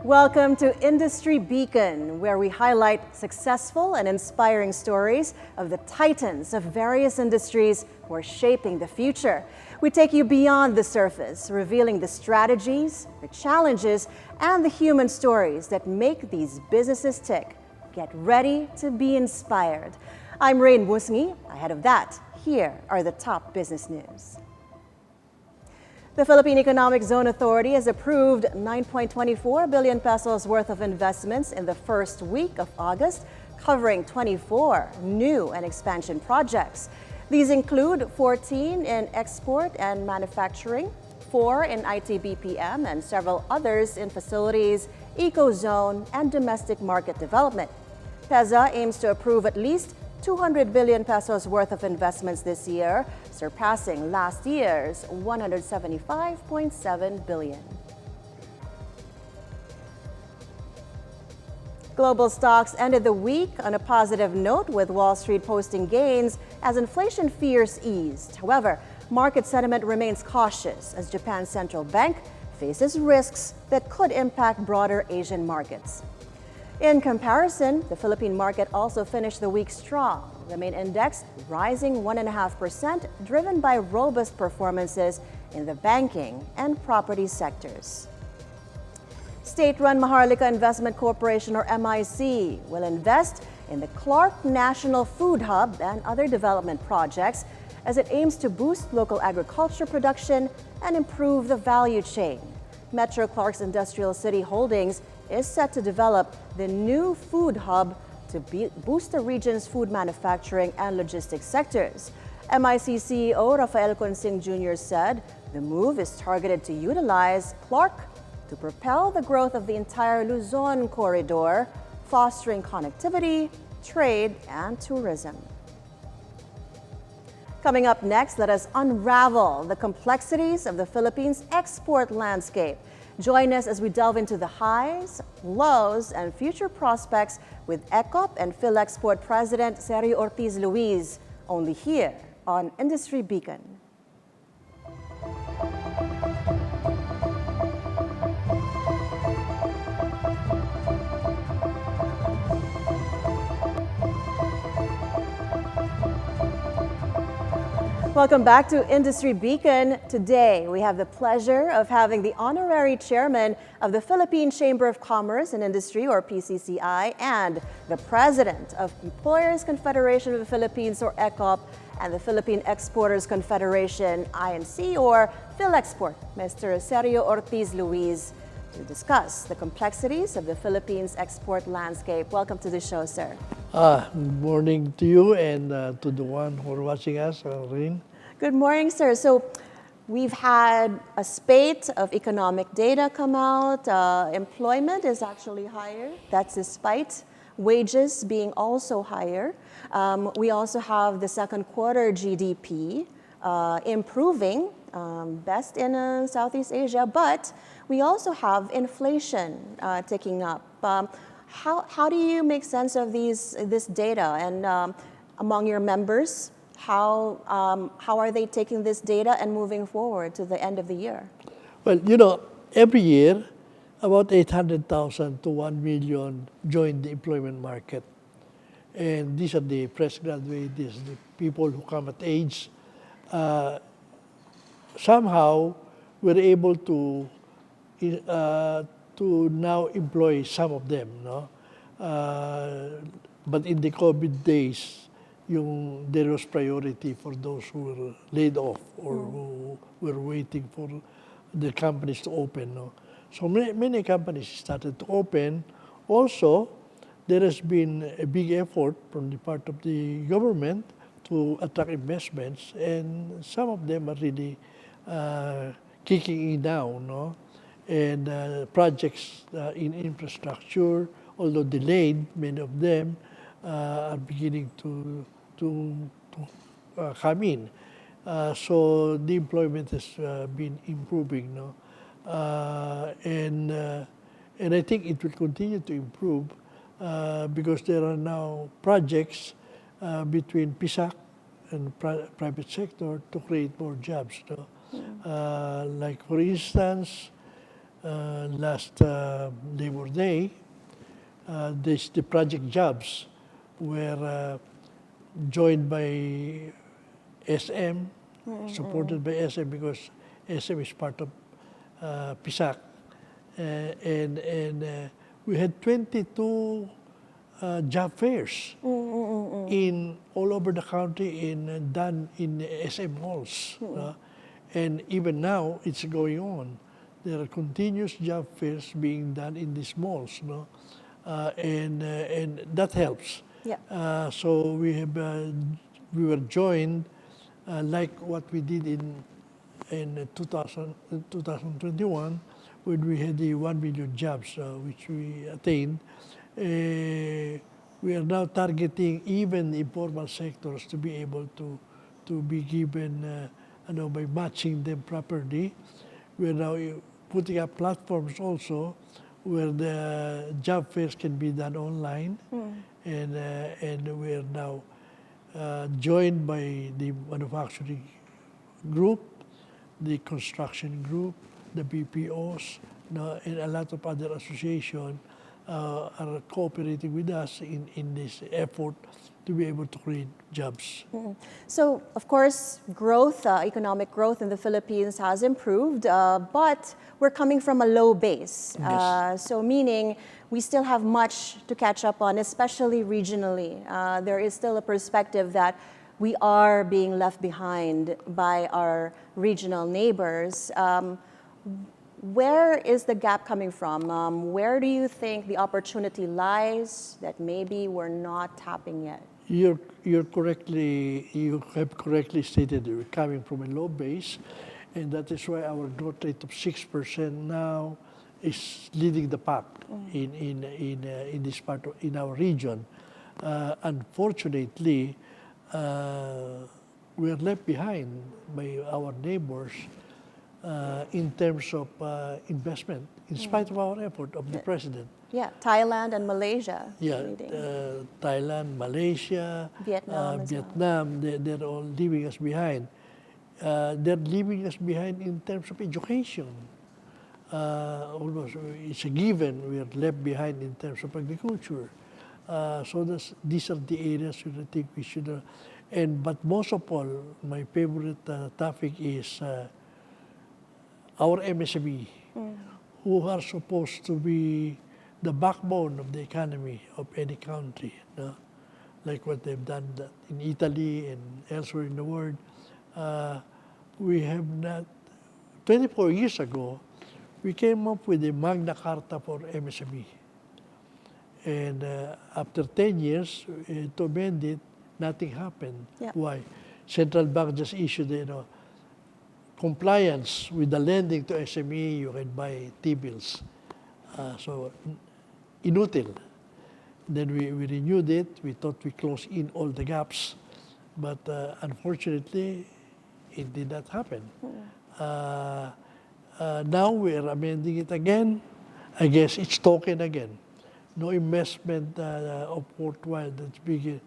Welcome to Industry Beacon, where we highlight successful and inspiring stories of the titans of various industries who are shaping the future. We take you beyond the surface, revealing the strategies, the challenges, and the human stories that make these businesses tick. Get ready to be inspired. I'm Raine Musngi. Ahead of that, here are the top business news. The Philippine Economic Zone Authority has approved 9.24 billion pesos worth of investments in the first week of August, covering 24 new and expansion projects. These include 14 in export and manufacturing, 4 in IT/BPM, and several others in facilities, eco-zone, and domestic market development. PEZA aims to approve at least 200 billion pesos worth of investments this year, surpassing last year's 175.7 billion. Global stocks ended the week on a positive note, with Wall Street posting gains as inflation fears eased. However, market sentiment remains cautious as Japan's central bank faces risks that could impact broader Asian markets. In comparison, the Philippine market also finished the week strong, the main index rising 1.5%, driven by robust performances in the banking and property sectors. State-run Maharlika Investment Corporation, or MIC, will invest in the Clark National Food Hub and other development projects as it aims to boost local agriculture production and improve the value chain. Metro Clark's Industrial City Holdings is set to develop the new food hub to boost the region's food manufacturing and logistics sectors. MIC CEO Rafael Consing Jr. said the move is targeted to utilize Clark to propel the growth of the entire Luzon corridor, fostering connectivity, trade, and tourism. Coming up next, let us unravel the complexities of the Philippines' export landscape. Join us as we delve into the highs, lows, and future prospects with ECOP and PhilExport President Sergio Ortiz-Luis, only here on Industry Beacon. Welcome back to Industry Beacon. Today, we have the pleasure of having the Honorary Chairman of the Philippine Chamber of Commerce and Industry, or PCCI, and the President of Employers Confederation of the Philippines, or ECOP, and the Philippine Exporters Confederation, INC, or PhilExport, Mr. Sergio Ortiz-Luis, to discuss the complexities of the Philippines' export landscape. Welcome to the show, sir. Good morning to you and to the one who are watching us, Raine. Good morning, sir. So we've had a spate of economic data come out. Employment is actually higher. That's despite wages being also higher. We also have the second quarter GDP improving, best in Southeast Asia, but we also have inflation ticking up. How do you make sense of this data, and among your members, how are they taking this data and moving forward to the end of the year? Well, every year, about 800,000 to 1 million join the employment market. And these are the fresh graduates, these are the people who come at age. Somehow, we're able to now employ some of them, no? But in the COVID days, there was priority for those who were laid off or who were waiting for the companies to open, no? So many companies started to open. Also, there has been a big effort from the part of the government to attract investments, and some of them are really kicking in now, no? And projects in infrastructure, although delayed, many of them are beginning to come in. So the employment has been improving, no? And I think it will continue to improve because there are now projects between PSAC and private sector to create more jobs, no? Like, for instance, last Labor Day, the project jobs were joined by SM, supported by SM because SM is part of PSAC. And we had 22 job fairs in all over the country done in SM malls. And even now, it's going on. There are continuous job fairs being done in these malls, and that helps. Yeah. So we were joined like what we did in 2021 when we had the 1 million jobs which we attained. We are now targeting even the informal sectors to be able to be given by matching them properly. We are now putting up platforms also where the job fairs can be done online, and we are now joined by the manufacturing group, the construction group, the BPOs, and a lot of other associations are cooperating with us in this effort to be able to create jobs. So, of course, growth, economic growth in the Philippines has improved, but we're coming from a low base. Yes. So, meaning we still have much to catch up on, especially regionally. There is still a perspective that we are being left behind by our regional neighbors. Where is the gap coming from? Where do you think the opportunity lies that maybe we're not tapping yet? You have correctly stated we're coming from a low base, and that is why our growth rate of 6% now is leading the pack in this part in our region. Unfortunately, we are left behind by our neighbors in terms of investment, in spite of our effort of the president. Yeah, Thailand and Malaysia. Yeah, leading. Thailand, Malaysia, Vietnam as well. Vietnam, they're all leaving us behind. They're leaving us behind in terms of education. Almost, it's a given we are left behind in terms of agriculture. So these are the areas that I think we should. But most of all, my favorite topic is our MSME, who are supposed to be the backbone of the economy of any country, like what they've done in Italy and elsewhere in the world. We have not, 24 years ago, we came up with a Magna Carta for MSME. And after 10 years, to amend it, nothing happened. Yeah. Why? Central Bank just issued, compliance with the lending to SME, you can buy T-bills. So, inutil. Then we renewed it. We thought we closed in all the gaps. But unfortunately, it did not happen. Now we are amending it again. I guess it's token again. No investment of worthwhile that's big.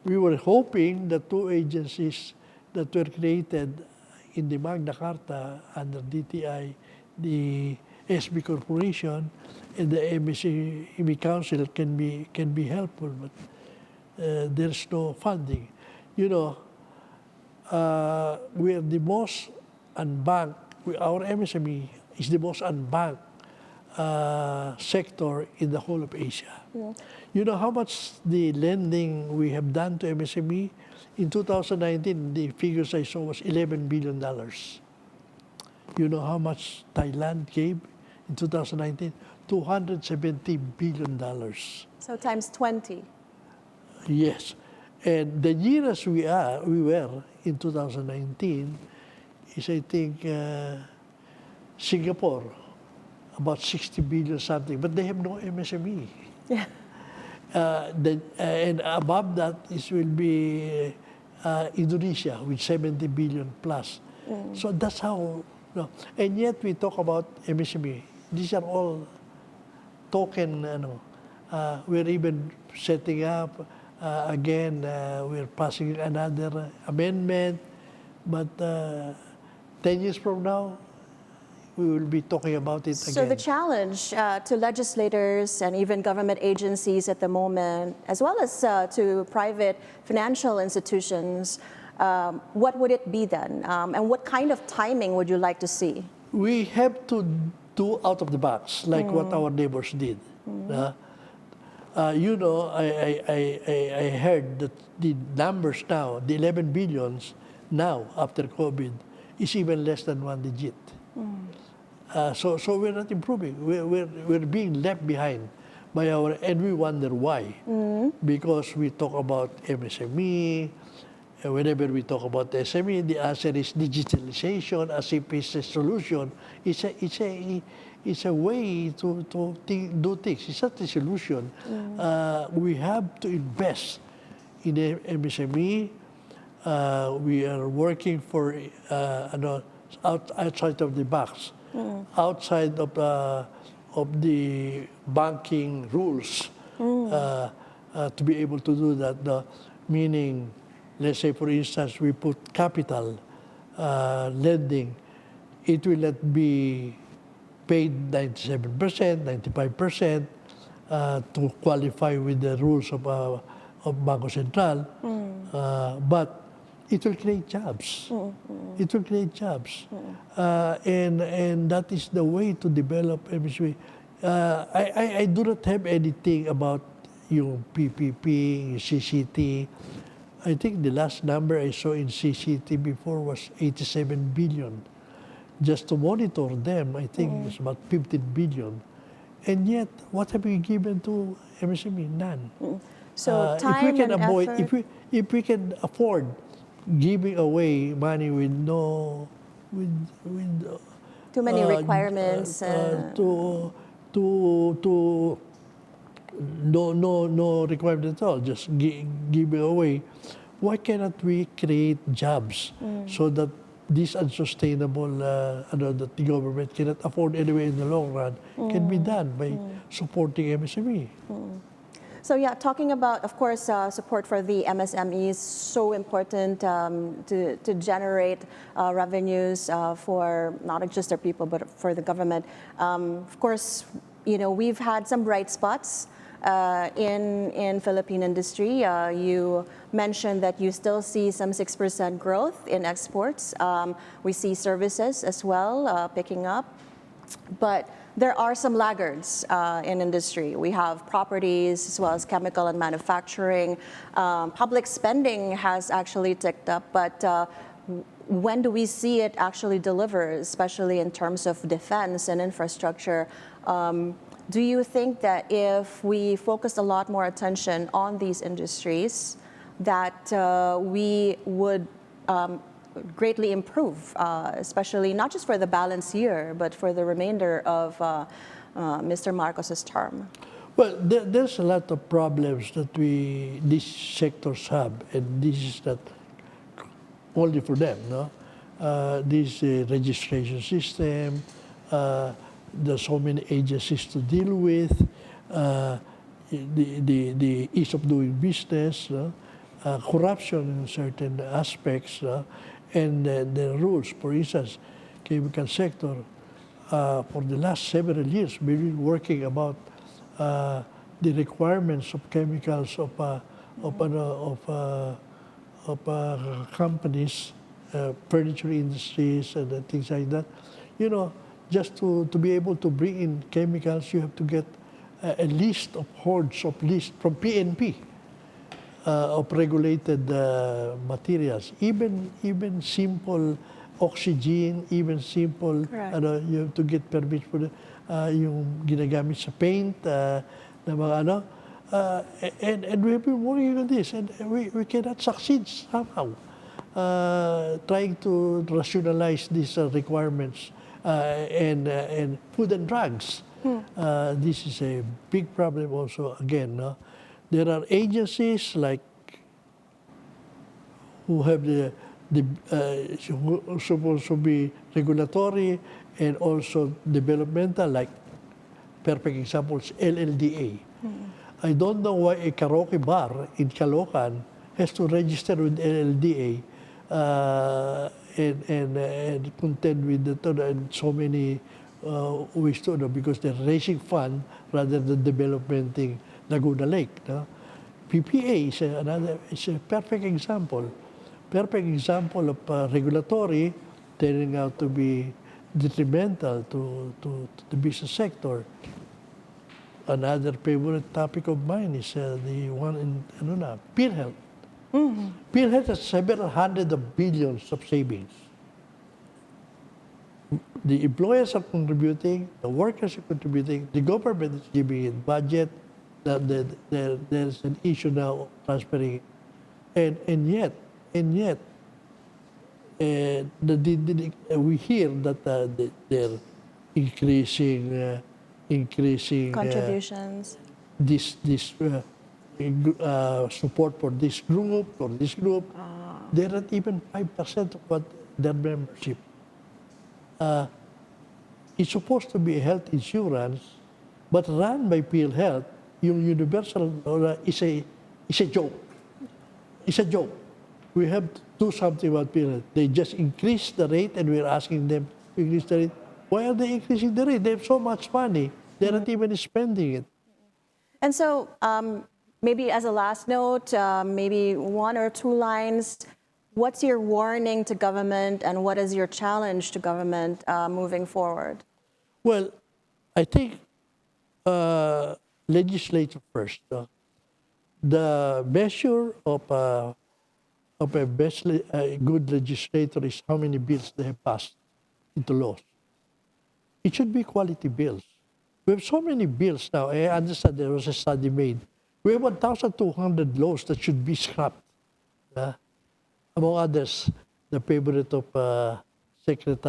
We were hoping the two agencies that were created in the Magna Carta under DTI, the SB Corporation and the MSME Council can be helpful, but there's no funding. We are the most unbanked. Our MSME is the most unbanked sector in the whole of Asia. You know how much the lending we have done to MSME? In 2019, the figures I saw was $11 billion. You know how much Thailand gave in 2019? $270 billion. So times 20. Yes. And the years we were in 2019 is, I think, Singapore, about 60 billion something, but they have no MSME. Yeah. And above that, it will be Indonesia with 70 billion plus. So that's how, and yet we talk about MSME. These are all token, we're even setting up, again, we're passing another amendment, but 10 years from now, we will be talking about it So again. the challenge to legislators and even government agencies at the moment, as well as to private financial institutions, what would it be then? And what kind of timing would you like to see? We have to do out of the box, like what our neighbors did. You know, I heard that the numbers now, the 11 billions now after COVID, is even less than one digit. So we're not improving. We're being left behind by and we wonder why. Because we talk about MSME, and whenever we talk about SME, the answer is digitalization as if it's a solution. It's a way to do things. It's not a solution. We have to invest in MSME. We are working for outside of the box, outside of the banking rules, to be able to do that. Meaning, let's say, for instance, we put capital lending. It will not be paid 97%, 95% to qualify with the rules of Bangko Sentral, but it will create jobs. It will create jobs, and that is the way to develop MSME. I do not have anything about yung PPP, CCT. I think the last number I saw in CCT before was 87 billion. Just to monitor them, I think it's about 15 billion. And yet, what have we given to MSME? None. So time if we can and avoid, effort. if we can afford giving away money with Too many requirements. no requirement at all, just give it away. Why cannot we create jobs so that this unsustainable that the government cannot afford anyway in the long run can be done by supporting MSME? So yeah, talking about, of course, support for the MSMEs, so important to generate revenues for not just our people, but for the government. Of course, you know, we've had some bright spots in Philippine industry. You mentioned that you still see some 6% growth in exports. We see services as well picking up, but there are some laggards in industry. We have properties as well as chemical and manufacturing. Public spending has actually ticked up, but when do we see it actually deliver, especially in terms of defense and infrastructure? Do you think that if we focused a lot more attention on these industries, that we would greatly improve, especially not just for the balance year, but for the remainder of Mr. Marcos's term? Well, there's a lot of problems that these sectors have, and this is not only for them, no? This registration system, there's so many agencies to deal with, the ease of doing business, corruption in certain aspects, and the rules. For instance, chemical sector, for the last several years, we've been working about the requirements of chemicals of companies, furniture industries, and things like that. You know, just to be able to bring in chemicals, you have to get a list of hordes of list from PNP. Of regulated materials, even simple oxygen, even simple, you have to get permits for yung ginagamit sa paint, na mga and we have been working on this, and we cannot succeed somehow, trying to rationalize these requirements, and food and drugs. This is a big problem also, again, no? There are agencies like who have supposed to be regulatory and also developmental, like perfect examples, LLDA. I don't know why a karaoke bar in Caloocan has to register with LLDA, and contend with and so many ways to because they're raising fund rather than developing Laguna Lake. No? PPA is a perfect example. Perfect example of regulatory turning out to be detrimental to the business sector. Another favorite topic of mine is the one in PhilHealth. Mm-hmm. PhilHealth has several hundred of billions of savings. The employers are contributing, the workers are contributing, the government is giving it budget. There's an issue now of transferring, and yet, we hear that they're increasing contributions. This support for this group. They're not even 5% of what their membership. It's supposed to be a health insurance, but run by PhilHealth. Yung universal is a joke. It's a joke. We have to do something about PhilHealth. They just increase the rate, and we're asking them to increase the rate. Why are they increasing the rate? They have so much money. They're not even spending it. And so, maybe as a last note, maybe one or two lines. What's your warning to government, and what is your challenge to government moving forward? Well, I think legislature first. The measure of a good legislator is how many bills they have passed into laws. It should be quality bills. We have so many bills now. I understand there was a study made. We have 1,200 laws that should be scrapped. Among others, the favorite of Senate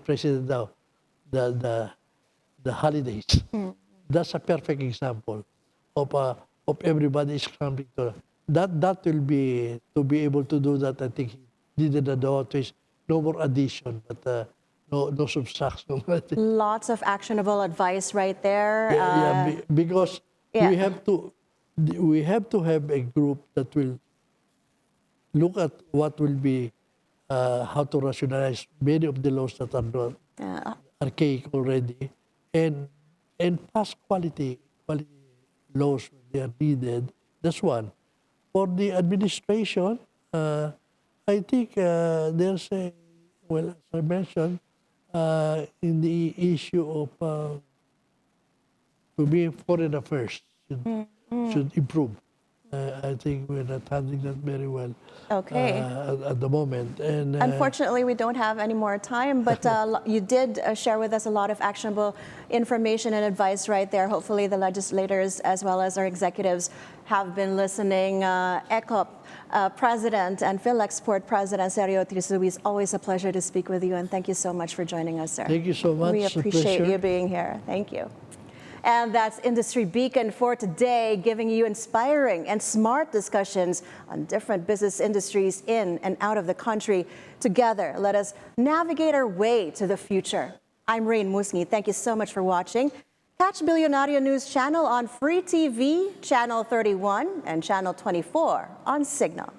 President now, the holidays. Mm. That's a perfect example of everybody scrambling to that will be to be able to do that. I think he did it otherwise. No more addition, but no subtraction. Lots of actionable advice right there. Because we have to have a group that will look at what will be how to rationalize many of the laws that are not archaic already, and pass quality laws when they are needed. That's one. For the administration, I think there's as I mentioned, in the issue of to be foreign affairs should improve. I think we're not handling that very well at the moment. And unfortunately, we don't have any more time, but you did share with us a lot of actionable information and advice right there. Hopefully the legislators as well as our executives have been listening. ECOP President and PhilExport President Sergio Ortiz-Luis, always a pleasure to speak with you, and thank you so much for joining us, sir. Thank you so much. We appreciate you being here. Thank you. And that's Industry Beacon for today, giving you inspiring and smart discussions on different business industries in and out of the country. Together, let us navigate our way to the future. I'm Raine Musngi. Thank you so much for watching. Catch Bilyonaryo News Channel on Free TV, Channel 31, and Channel 24 on Signal.